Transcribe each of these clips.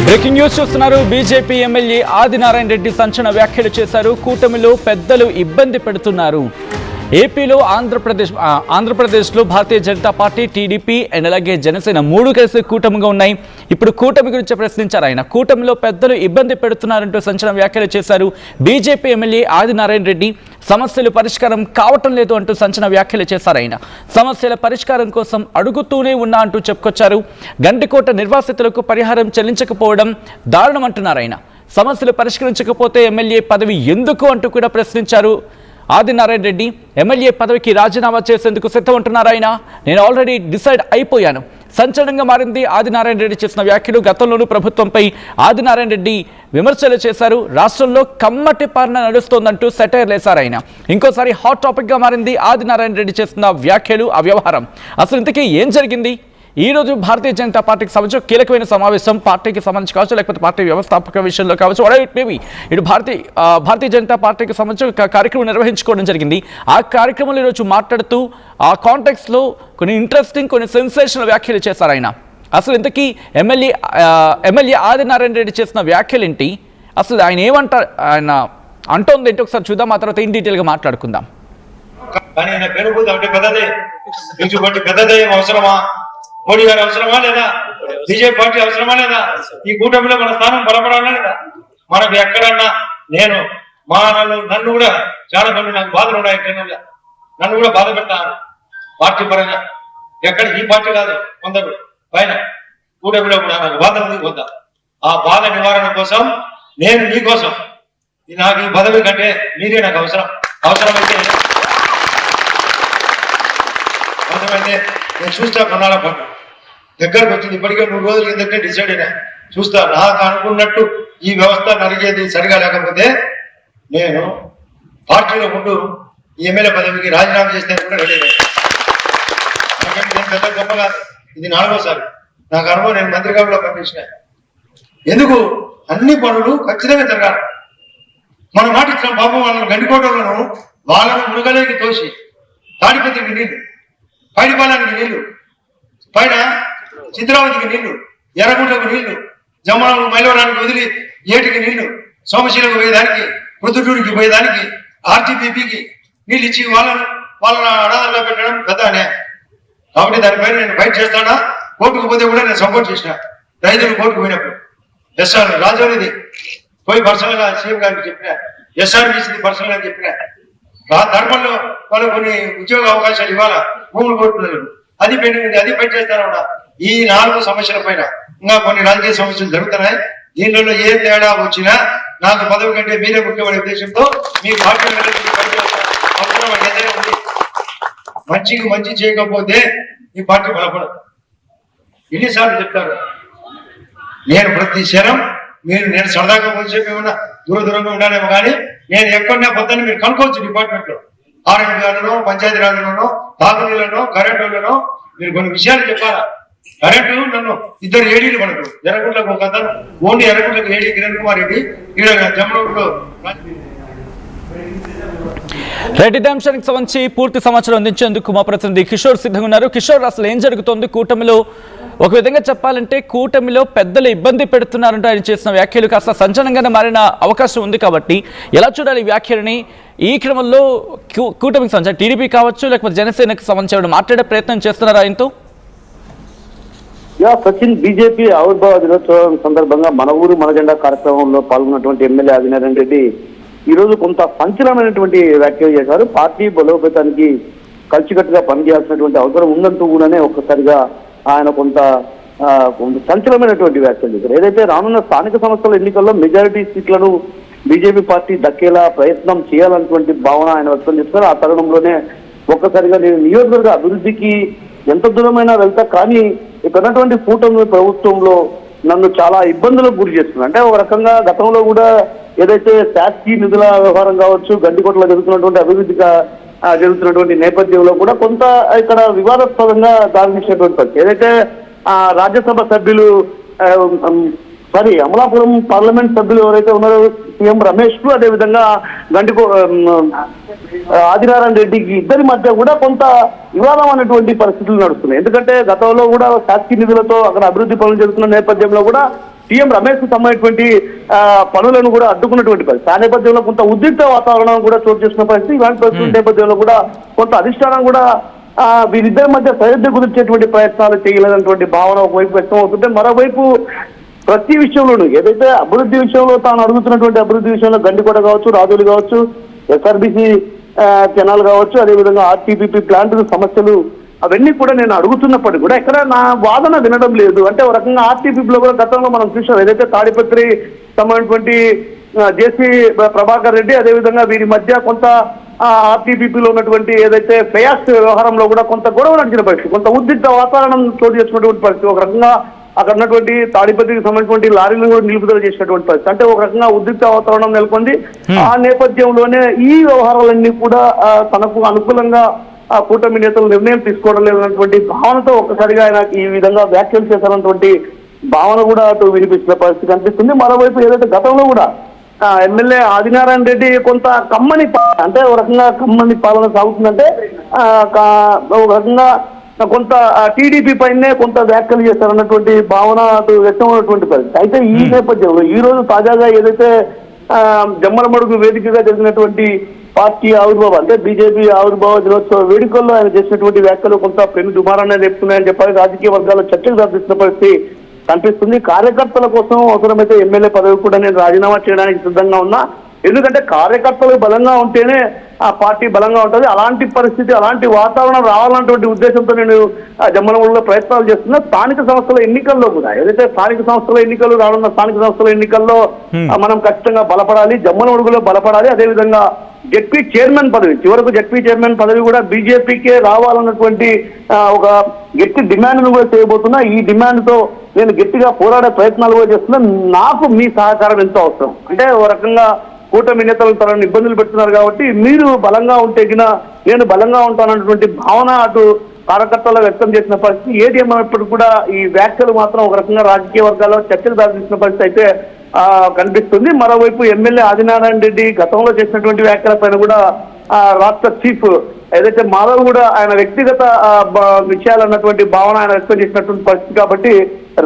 Breaking news చూస్తున్నారు. BJP MLA Adinarayana Reddy సంచలన వ్యాఖ్యలు చేశారు. కూటమిలో పెద్దలు ఇబ్బంది పెడుతున్నారు. ఏపీలో ఆంధ్రప్రదేశ్లో Bharatiya Janata party, TDP and అలాగే జనసేన మూడు కలిసి కూటమిగా ఉన్నాయి. ఇప్పుడు కూటమి గురించి ప్రశ్నించారు ఆయన. కూటమిలో పెద్దలు ఇబ్బంది పెడుతున్నారంటూ సంచలన వ్యాఖ్యలు చేశారు. బీజేపీ ఎమ్మెల్యే ఆదినారాయణ రెడ్డి సమస్యలు పరిష్కారం కావటం లేదు అంటూ సంచలన వ్యాఖ్యలు చేశారు ఆయన. సమస్యల పరిష్కారం కోసం అడుగుతూనే ఉన్నా అంటూ చెప్పుకొచ్చారు. గండికోట నిర్వాసితులకు పరిహారం చెల్లించకపోవడం దారుణం అంటున్నారు ఆయన. సమస్యలు పరిష్కరించకపోతే ఎమ్మెల్యే పదవి ఎందుకు అంటూ కూడా ప్రశ్నించారు. ఆదినారాయణ రెడ్డి ఎమ్మెల్యే పదవికి రాజీనామా చేసేందుకు సిద్ధమంటున్నారు ఆయన. నేను ఆల్రెడీ డిసైడ్ అయిపోయాను. సంచలనంగా మారింది ఆదినారాయణ రెడ్డి చేసిన వ్యాఖ్యలు. గతంలోనూ ప్రభుత్వంపై ఆదినారాయణ రెడ్డి విమర్శలు చేశారు. రాష్ట్రంలో కమ్మటి పాలన నడుస్తోందంటూ సెటైర్ లేశారు ఆయన. ఇంకోసారి హాట్ టాపిక్గా మారింది ఆదినారాయణ రెడ్డి చేస్తున్న వ్యాఖ్యలు, ఆ వ్యవహారం. అసలు ఇంతకీ ఏం జరిగింది? ఈ రోజు భారతీయ జనతా పార్టీకి సంబంధించి కీలకమైన సమావేశం, పార్టీకి సంబంధించి కావచ్చు, లేకపోతే పార్టీ వ్యవస్థాపక విషయంలో కావచ్చు, మేబీ ఇటు భారతీయ జనతా పార్టీకి సంబంధించి కార్యక్రమం నిర్వహించుకోవడం జరిగింది. ఆ కార్యక్రమంలో ఈరోజు మాట్లాడుతూ ఆ కాంటెక్స్లో కొన్ని ఇంట్రెస్టింగ్, కొన్ని సెన్సేషనల్ వ్యాఖ్యలు చేశారు ఆయన. అసలు ఇంతకీ ఎమ్మెల్యే ఆదినారాయణ రెడ్డి చేసిన వ్యాఖ్యలు ఏంటి, అసలు ఆయన ఏమంటారు, ఆయన అంటోంది ఏంటి ఒకసారి చూద్దాం. ఆ తర్వాత ఇన్ డీటెయిల్గా మాట్లాడుకుందాం. మోడీ గారు అవసరమా లేదా? బీజేపీ పార్టీ అవసరమా లేదా? ఈ కూటమిలో మన స్థానం బలపడాలా లేదా? మనకు ఎక్కడన్నా నన్ను కూడా చాలా మంది నాకు బాధలు ఉన్నాయి. నన్ను కూడా బాధ పెడతాను పార్టీ పరంగా. ఎక్కడ ఈ పార్టీ కాదు, కొందరు పైన కూటమిలో కూడా నాకు బాధ ఉంది. కొంత ఆ బాధ నివారణ కోసం నేను మీకోసం, నాకు ఈ పదవి కంటే మీరే నాకు అవసరమైతే నేను చూస్తా. కొన్నాళ్ళ పాటు దగ్గరకు వచ్చింది. ఇప్పటికే 3 రోజుల కిందటే డిసైడ్ అయినా. చూస్తా, నాకు అనుకున్నట్టు ఈ వ్యవస్థ నరిగేది సరిగా లేకపోతే నేను పార్టీలో ఉంటూ ఈ ఎమ్మెల్యే పదవికి రాజీనామా చేస్తే కూడా రెడీ అయ్యాను. నేను పెద్ద గొప్ప కాదు, ఇది 4వసారి నాకు అనుభవం. నేను మంత్రిగా కూడా పనిచేసిన. ఎందుకు అన్ని పనులు ఖచ్చితంగా జరగాలి. మన మాట ఇచ్చిన పాపం వాళ్ళని గండికోటలను వాళ్ళను మునగలేకి తోసి తాడిపత్రికి నీళ్లు, పైడిపాలానికి నీళ్లు, పైన చిత్రావతికి నీళ్లు, ఎర్రగుంటకు నీళ్లు, జమ్మలకు మైలవరానికి వదిలి ఏటికి నీళ్లు, సోమశీలకు పోయేదానికి, ప్రొద్దుటూరికి పోయేదానికి, ఆర్టీపీపీకి నీళ్ళు ఇచ్చి వాళ్ళని అనాథంగా పెట్టడం పెద్ద అన్యాయం. కాబట్టి దానిపైన నేను ఫైట్ చేస్తానా. కోర్టుకు పోతే కూడా నేను సపోర్ట్ చేసిన. రైతులు కోర్టుకు పోయినప్పుడు ఎస్ఆర్ రాజోనిది పోయి పర్సనల్ గా సీఎం గారికి చెప్పిన, ఎస్ఆర్బీసీది పర్సనల్ గా చెప్పిన. ధర్మంలో వాళ్ళకు కొన్ని ఉద్యోగ అవకాశాలు ఇవ్వాలా, భూములు కోరుతున్నారు, అది పెండింగ్, అది ఫైట్ చేస్తారా. ఈ 4 సమస్యల పైన ఇంకా కొన్ని రాజకీయ సమస్యలు జరుగుతున్నాయి. దీనిలో ఏ తేడా వచ్చినా నాకు పదవి కంటే మీరే ముఖ్యమైన ఉద్దేశంతో మీ పార్టీ అవసరం ఏదైనా ఉంది. మంచికి మంచి చేయకపోతే ఈ పార్టీ బలపడదు. ఎన్నిసార్లు చెప్తారు. నేను ప్రతి క్షణం నేను సరదాగా కొంచెంసేపు ఏమన్నా దూరంగా ఉండాలేమో కానీ నేను ఎక్కడన్నా పొద్దున్న మీరు కనుక్కోవచ్చు. డిపార్ట్మెంట్ లో ఆరోగ్యాలను, పంచాయతీరాజ్లోనో, తాగునీళ్ళలో, కరెంటులలో మీరు కొన్ని విషయాలు చెప్పాలా. కరెంటు నన్ను 2 ఏడీలు మనకు ఎర్రగుంటకు ఒక అతను, ఓన్లీ ఎర్రగుంటకు ఏడీ కిరణ్ కుమార్ రెడ్డి, జమ్మలో రెడ్డి అంశానికి సంబంధించి పూర్తి సమాచారం అందించేందుకు మా ప్రతినిధి కిషోర్ సిద్ధంగా ఉన్నారు. కిషోర్, అసలు ఏం జరుగుతోంది కూటమిలో? ఒక విధంగా చెప్పాలంటే కూటమిలో పెద్దలు ఇబ్బంది పెడుతున్నారంటూ ఆయన చేసిన వ్యాఖ్యలు కాస్త సంచలనంగానే మారిన అవకాశం ఉంది. కాబట్టి ఎలా చూడాలి ఈ వ్యాఖ్యలని? ఈ క్రమంలో కూటమికి సంబంధించి టీడీపీ కావచ్చు, లేకపోతే జనసేనకు సంబంధించి మాట్లాడే ప్రయత్నం చేస్తున్నారు ఆయనతో? సచిన్, బీజేపీ ఆవిర్భావ దినోత్సవం సందర్భంగా మన ఊరు మన జెండా కార్యక్రమంలో పాల్గొన్నటువంటి ఎమ్మెల్యే ఆదినారాయణ రెడ్డి ఈ రోజు కొంత సంచలనమైనటువంటి వ్యాఖ్యలు చేశారు. పార్టీ బలోపేతానికి కలిసికట్టుగా పనిచేయాల్సినటువంటి అవసరం ఉందంటూ కూడానే ఒక్కసారిగా ఆయన కొంత సంచలనమైనటువంటి వ్యాఖ్యలు చేశారు. ఏదైతే రానున్న స్థానిక సంస్థల ఎన్నికల్లో మెజారిటీ సీట్లను బీజేపీ పార్టీ దక్కేలా ప్రయత్నం చేయాలన్నటువంటి భావన ఆయన వ్యక్తం చేస్తారు. ఆ తరుణంలోనే ఒక్కసారిగా నేను నియోజకవర్గ అభివృద్ధికి ఎంత దూరమైనా వెళ్తా, కానీ ఇక్కడ ఉన్నటువంటి కూటమి ప్రభుత్వంలో నన్ను చాలా ఇబ్బందులకు గురి చేస్తుంది. అంటే ఒక రకంగా గతంలో కూడా ఏదైతే శాస్త్రీయ నిధుల వ్యవహారం కావచ్చు, గండికోటలో జరుగుతున్నటువంటి అభివృద్ధిగా జరుగుతున్నటువంటి నేపథ్యంలో కూడా కొంత ఇక్కడ వివాదాస్పదంగా దారితీసినటువంటి పరిస్థితి. ఏదైతే రాజ్యసభ సభ్యులు అమలాపురం పార్లమెంట్ సభ్యులు ఎవరైతే ఉన్నారో సీఎం రమేష్ కు, అదేవిధంగా ఆదినారాయణ రెడ్డికి ఇద్దరి మధ్య కూడా కొంత వివాదం అనేటువంటి పరిస్థితులు నడుస్తున్నాయి. ఎందుకంటే గతంలో కూడా శాస్త్రీయ నిధులతో అక్కడ అభివృద్ధి పనులు జరుగుతున్న నేపథ్యంలో కూడా సీఎం రమేష్ కు సంబంధించినటువంటి పనులను కూడా అడ్డుకున్నటువంటి పరిస్థితి. ఆ నేపథ్యంలో కొంత ఉద్రిక్త వాతావరణం కూడా చోటు చేసుకున్న పరిస్థితి. ఇలాంటి పరిస్థితుల నేపథ్యంలో కూడా కొంత అధిష్టానం కూడా వీరిద్దరి మధ్య సరిహద్దు కుదిర్చేటువంటి ప్రయత్నాలు చేయలేనటువంటి భావన ఒకవైపు వ్యక్తం అవుతుంటే, మరోవైపు ప్రతి విషయంలోనూ ఏదైతే అభివృద్ధి విషయంలో తాను అడుగుతున్నటువంటి అభివృద్ధి విషయంలో గండికోట కావచ్చు, రాజులు కావచ్చు, ఎస్ఆర్బిసి కెనాల్ కావచ్చు, అదేవిధంగా ఆర్టీపీపీ ప్లాంట్ సమస్యలు అవన్నీ కూడా నేను అడుగుతున్నప్పటికీ కూడా ఎక్కడ నా వాదన వినడం లేదు. అంటే ఒక రకంగా ఆర్టీపీలో కూడా గతంలో మనం చూసాం, ఏదైతే తాడిపత్రి సంబంధించినటువంటి జేసీ ప్రభాకర్ రెడ్డి అదేవిధంగా వీరి మధ్య కొంత ఆర్టీపీలో ఉన్నటువంటి ఏదైతే ఫయాస్ వ్యవహారంలో కూడా కొంత గొడవ నడిచిన పరిస్థితి, కొంత ఉద్రిక్త వాతావరణం చోటు చేసుకున్నటువంటి పరిస్థితి. ఒక రకంగా అక్కడ ఉన్నటువంటి తాడిపత్రికి సంబంధించినటువంటి లారీలను కూడా నిలుపుదల చేసినటువంటి పరిస్థితి. అంటే ఒక రకంగా ఉద్రిక్త వాతావరణం నెలకొంది. ఆ నేపథ్యంలోనే ఈ వ్యవహారాలన్నీ కూడా తనకు అనుకూలంగా కూటమి నేతలు నిర్ణయం తీసుకోవడం లేదన్నటువంటి భావనతో ఒక్కసారిగా ఆయన ఈ విధంగా వ్యాఖ్యలు చేశారన్నటువంటి భావన కూడా అటు వినిపించిన పరిస్థితి కనిపిస్తుంది. మరోవైపు ఏదైతే గతంలో కూడా ఎమ్మెల్యే ఆదినారాయణ రెడ్డి కొంత కమ్మని అంటే ఒక రకంగా కమ్మని పాలన సాగుతుందంటే ఒక రకంగా కొంత టీడీపీ పైనే కొంత వ్యాఖ్యలు చేశారన్నటువంటి భావన అటు వ్యక్తమైనటువంటి పరిస్థితి. అయితే ఈ నేపథ్యంలో ఈ రోజు తాజాగా ఏదైతే జమ్మలమడుగు వేదికగా జరిగినటువంటి పార్టీ ఆవిర్భావం అంటే బీజేపీ ఆవిర్భావ దినోత్సవ వేడుకల్లో ఆయన చేసినటువంటి వ్యాఖ్యలు కొంత పెను దుమారాన్ని రేపుతున్నాయని చెప్పాలి. రాజకీయ వర్గాల్లో చర్చలు దారితీస్తున్న పరిస్థితి కనిపిస్తుంది. కార్యకర్తల కోసం అవసరమైతే ఎమ్మెల్యే పదవి కూడా నేను రాజీనామా చేయడానికి సిద్ధంగా ఉన్నా, ఎందుకంటే కార్యకర్తలు బలంగా ఉంటేనే ఆ పార్టీ బలంగా ఉంటుంది. అలాంటి పరిస్థితి, అలాంటి వాతావరణం రావాలన్నటువంటి ఉద్దేశంతో నేను జమ్మలమడుగులో ప్రయత్నాలు చేస్తున్నా. స్థానిక సంస్థల ఎన్నికల్లో కూడా ఏదైతే స్థానిక సంస్థల ఎన్నికలు రానున్న స్థానిక సంస్థల ఎన్నికల్లో మనం ఖచ్చితంగా బలపడాలి, జమ్మలమడుగులో బలపడాలి. అదేవిధంగా జెడ్పీ చైర్మన్ పదవి, చివరకు జెడ్పీ చైర్మన్ పదవి కూడా బీజేపీకే రావాలన్నటువంటి ఒక గట్టి డిమాండ్ను కూడా చేయబోతున్నా. ఈ డిమాండ్ తో నేను గట్టిగా పోరాడే ప్రయత్నాలు కూడా చేస్తున్నా. నాకు మీ సహకారం ఎంతో అవసరం. అంటే ఓ రకంగా కూటమి నేతలు తనను ఇబ్బందులు పెడుతున్నారు కాబట్టి మీరు బలంగా ఉంటే గిన నేను బలంగా ఉంటానన్నటువంటి భావన అటు కార్యకర్తలు వ్యక్తం చేసిన పరిస్థితి. ఏది ఏమైనప్పటికీ కూడా ఈ వ్యాఖ్యలు మాత్రం ఒక రకంగా రాజకీయ వర్గాల్లో చర్చలు దారితీసిన పరిస్థితి అయితే కనిపిస్తుంది. మరోవైపు ఎమ్మెల్యే ఆదినారాయణ రెడ్డి గతంలో చేసినటువంటి వ్యాఖ్యల పైన కూడా రాష్ట్ర చీఫ్ ఏదైతే మాధవ్ కూడా ఆయన వ్యక్తిగత విషయాలన్నటువంటి భావన ఆయన వ్యక్తం చేసినటువంటి పరిస్థితి కాబట్టి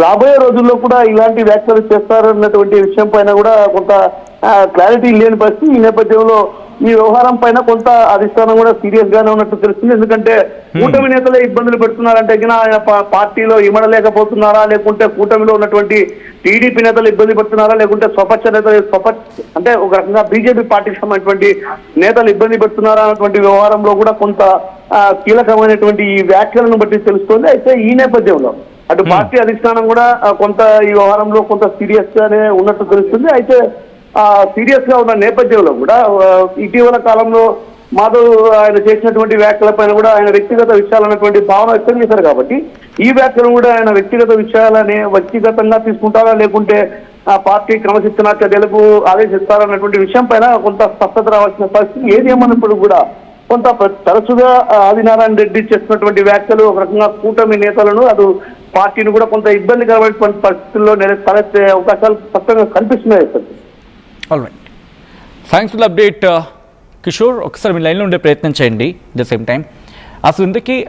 రాబోయే రోజుల్లో కూడా ఇలాంటి వ్యాఖ్యలు చేస్తారన్నటువంటి విషయం పైన కూడా కొంత క్లారిటీ లేని పరిస్థితి. ఈ నేపథ్యంలో ఈ వ్యవహారం పైన కొంత అధిష్టానం కూడా సీరియస్ గానే ఉన్నట్టు తెలుస్తుంది. ఎందుకంటే కూటమి నేతలే ఇబ్బందులు పెడుతున్నారంటే ఆయన పార్టీలో ఇమడలేకపోతున్నారా, లేకుంటే కూటమిలో ఉన్నటువంటి టీడీపీ నేతలు ఇబ్బంది పెడుతున్నారా, లేకుంటే స్వపక్ష నేతలు అంటే ఒక రకంగా బీజేపీ పార్టీకి సంబంధించినటువంటి నేతలు ఇబ్బంది పెడుతున్నారా అన్నటువంటి వ్యవహారంలో కూడా కొంత కీలకమైనటువంటి ఈ వ్యాఖ్యలను బట్టి తెలుస్తుంది. అయితే ఈ నేపథ్యంలో అటు పార్టీ అధిష్టానం కూడా కొంత ఈ వ్యవహారంలో కొంత సీరియస్ గానే ఉన్నట్టు తెలుస్తుంది. అయితే సీరియస్ గా ఉన్న నేపథ్యంలో కూడా ఇటీవల కాలంలో మాధవ్ ఆయన చేసినటువంటి వ్యాఖ్యల పైన కూడా ఆయన వ్యక్తిగత విషయాలన్నటువంటి భావన వ్యక్తం చేశారు కాబట్టి ఈ వ్యాఖ్యలు కూడా ఆయన వ్యక్తిగత విషయాలని వ్యక్తిగతంగా తీసుకుంటారా, లేకుంటే ఆ పార్టీ క్రమశిక్షణ చర్యలకు ఆదేశిస్తారన్నటువంటి విషయం పైన కొంత స్పష్టత రావాల్సిన పరిస్థితి. ఏది ఏమన్నప్పుడు కూడా కొంత తరచుగా ఆదినారాయణ రెడ్డి చేస్తున్నటువంటి వ్యాఖ్యలు ఒక రకంగా కూటమి నేతలను అటు పార్టీని కూడా కొంత ఇబ్బందికరమైనటువంటి పరిస్థితుల్లో తలెత్తే అవకాశాలు స్పష్టంగా కనిపిస్తున్నాయి. Alright, thanks for the update Kishore. ఒకసారి మీ లైన్లో ఉండే ప్రయత్నం చేయండి. ద సేమ్ టైం అసలు ఇందుకీ